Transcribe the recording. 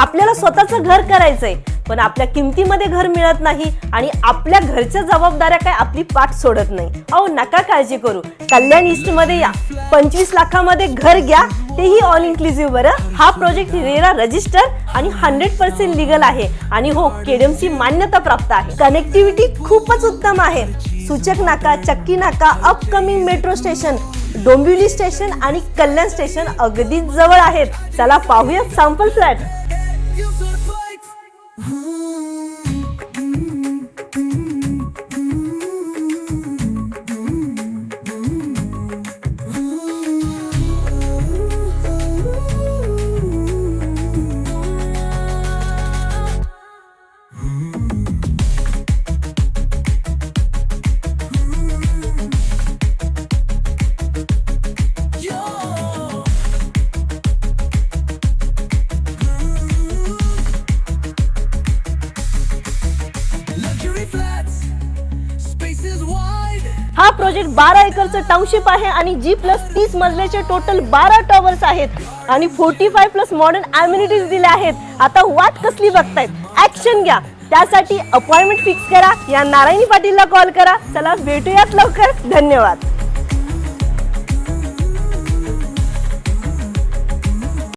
आपल्याला स्वतःचं घर करायचंय, पण आपल्या किमतीमध्ये घर मिळत नाही आणि आपल्या घरच्या जबाबदाऱ्या काय आपली पाठ सोडत नाही। अहो नका काळजी करू, कल्याण ईस्ट मध्ये या, 25 लाखामध्ये घर घ्या, तेही ऑल इन्क्लुसिव्ह। बरं, हा प्रोजेक्ट रेरा रजिस्टर आणि 100% लीगल आहे आणि हो केडीएमसी मान्यता प्राप्त आहे। कनेक्टिव्हिटी खूपच उत्तम आहे। सूचक नाका, चक्की नाका, upcoming metro station, Dombivli station आणि कल्याण स्टेशन अगदीच जवळ आहेत। चला पाहूया सॅम्पल फ्लॅट। हा प्रोजेक्ट 12 एकरचं टाउनशिप आहे आणि G+30 मजल्याचे टोटल 12 टॉवर्स आहेत आणि 45+ मॉडर्न अम्युनिटीज दिल्या आहेत। आता वाट कसली बघतायत, ऍक्शन घ्या। त्यासाठी अपॉइंटमेंट फिक्स करा, या नारायणी पाटीलला कॉल करा। चला भेटूयात लवकर, धन्यवाद।